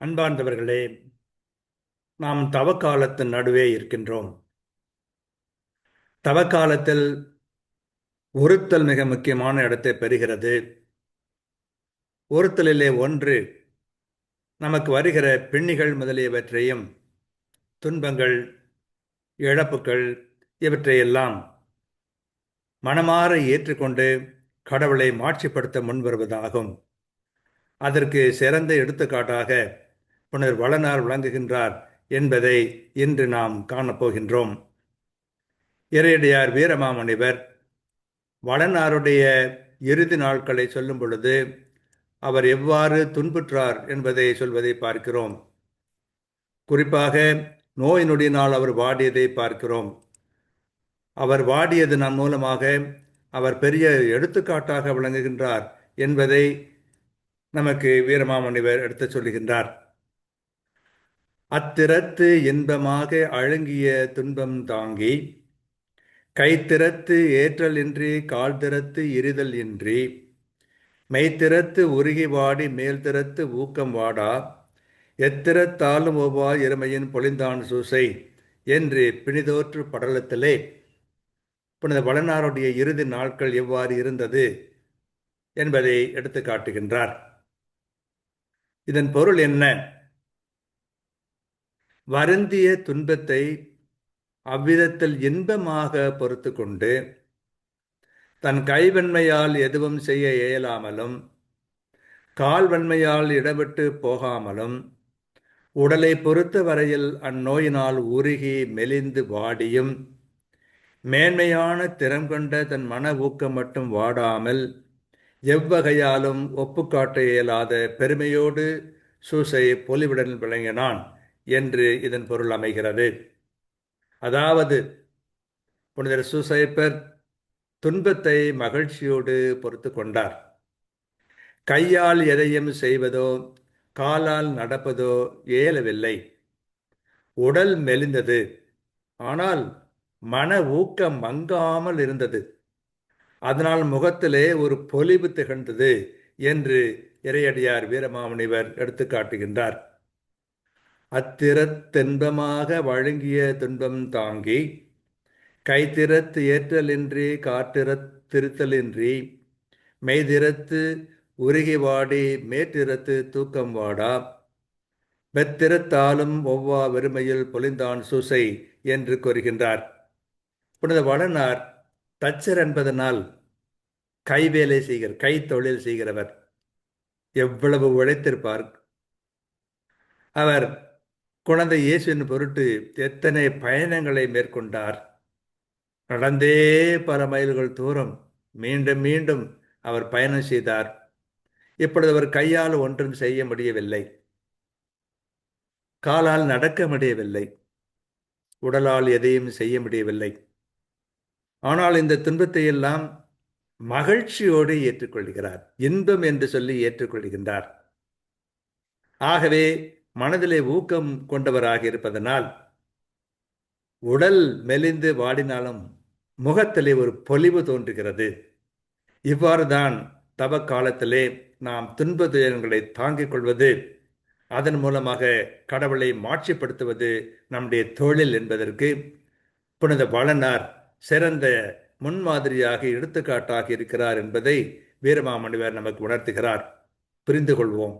அன்பார்ந்தவர்களே, நாம் தவக்காலத்தின் நடுவே இருக்கின்றோம். தவக்காலத்தில் ஒருத்தல் மிக முக்கியமான இடத்தை பெறுகிறது. ஒருத்தலிலே ஒன்று நமக்கு வருகிற பிணிகள் முதலியவற்றையும் துன்பங்கள், இழப்புகள் இவற்றையெல்லாம் மனமாற ஏற்றுக்கொண்டு கடவுளை மாட்சிப்படுத்த முன்வருவதாகும். அதற்கு சிறந்த எடுத்துக்காட்டாக புனிதர் வளனார் விளங்குகின்றார் என்பதை இன்று நாம் காணப்போகின்றோம். இறையடியார் வீரமாமுனிவர் வளனாருடைய இறுதி நாட்களை சொல்லும் பொழுது அவர் எவ்வாறு துன்புற்றார் என்பதை சொல்வதை பார்க்கிறோம். குறிப்பாக நோய் நொடியினால் அவர் வாடியதை பார்க்கிறோம். அவர் வாடியது நம் மூலமாக அவர் பெரிய எடுத்துக்காட்டாக விளங்குகின்றார் என்பதை நமக்கு வீரமாமுனிவர் எடுத்துச் சொல்லுகின்றார். அத்திறத்து இன்பமாக அழங்கிய துன்பம் தாங்கி கைத்திறத்து ஏற்றல் இன்றி கால் திறத்து எரிதல் இன்றி மெய்த்திறத்து உருகி வாடி மேல் திறத்து ஊக்கம் வாடா எத்திறத்தாலும் ஒவ்வா எருமையின் பொழிந்தான் சூசை என்று பிணிதோற்று படலத்திலே புனித வளனாருடைய இறுதி நாட்கள் எவ்வாறு இருந்தது என்பதை எடுத்து காட்டுகின்றார். இதன் பொருள் என்ன? வருந்திய துன்பத்தை அவ்விதத்தில் இன்பமாக பொறுத்து கொண்டு தன் கைவன்மையால் எதுவும் செய்ய இயலாமலும் கால்வன்மையால் இடவிட்டு போகாமலும் உடலை பொறுத்த வரையில் அந்நோயினால் உருகி மெலிந்து வாடியும் மேன்மையான திறம் கொண்ட தன் மன ஊக்கம் மட்டும் வாடாமல் எவ்வகையாலும் ஒப்புக்காட்ட இயலாத பெருமையோடு சூசை பொலிவுடன் விளங்கினான் என்று இதன் பொருள் அமைகிறது. அதாவது புனிதர் சூசையப்பர் துன்பத்தை மகிழ்ச்சியோடு பொறுத்து கொண்டார். கையால் எதையும் செய்வதோ காலால் நடப்பதோ இயலவில்லை. உடல் மெலிந்தது, ஆனால் மன ஊக்கம் மங்காமல் இருந்தது. அதனால் முகத்திலே ஒரு பொலிவு திகழ்ந்தது என்று இறையடியார் வீரமாமுனிவர் எடுத்து காட்டுகின்றார். அத்திறத்தென்பமாக வழங்கிய துன்பம் தாங்கி கைத்திறத்து ஏற்றலின்றி காற்றிறத்திருத்தலின்றி மெய்திறத்து உருகி வாடி மேற்றிறத்து தூக்கம் வாடா வெத்திறத்தாலும் ஒவ்வா வெறுமையில் பொலிந்தான் சூசை என்று கூறுகின்றார். புனித வளனார் தச்சர் என்பதனால் கைவேலை கை தொழில் செய்கிறவர். எவ்வளவு உழைத்திருப்பார்! அவர் குழந்தை இயேசுவின் பொருட்டு எத்தனை பயணங்களை மேற்கொண்டார். நடந்தே பல மைல்கள் தூரம் மீண்டும் மீண்டும் அவர் பயணம் செய்தார். இப்பொழுது அவர் கையால் ஒன்றும் செய்ய முடியவில்லை, காலால் நடக்க முடியவில்லை, உடலால் எதையும் செய்ய முடியவில்லை. ஆனால் இந்த துன்பத்தை எல்லாம் மகிழ்ச்சியோடு ஏற்றுக்கொள்கிறார். இன்பம் என்று சொல்லி ஏற்றுக்கொள்கின்றார். ஆகவே மனதிலே ஊக்கம் கொண்டவராக இருப்பதனால் உடல் மெலிந்து வாடினாலும் முகத்திலே ஒரு பொலிவு தோன்றுகிறது. இவ்வாறு தான் தவ காலத்திலே நாம் துன்ப துயரங்களை தாங்கிக் கொள்வது, அதன் மூலமாக கடவுளை மாட்சிப்படுத்துவது நம்முடைய தொழில் என்பதற்கு புனித வளனார் சிறந்த முன்மாதிரியாக எடுத்துக்காட்டாக இருக்கிறார் என்பதை வீரமாமுனிவர் நமக்கு உணர்த்துகிறார். புரிந்து கொள்வோம்.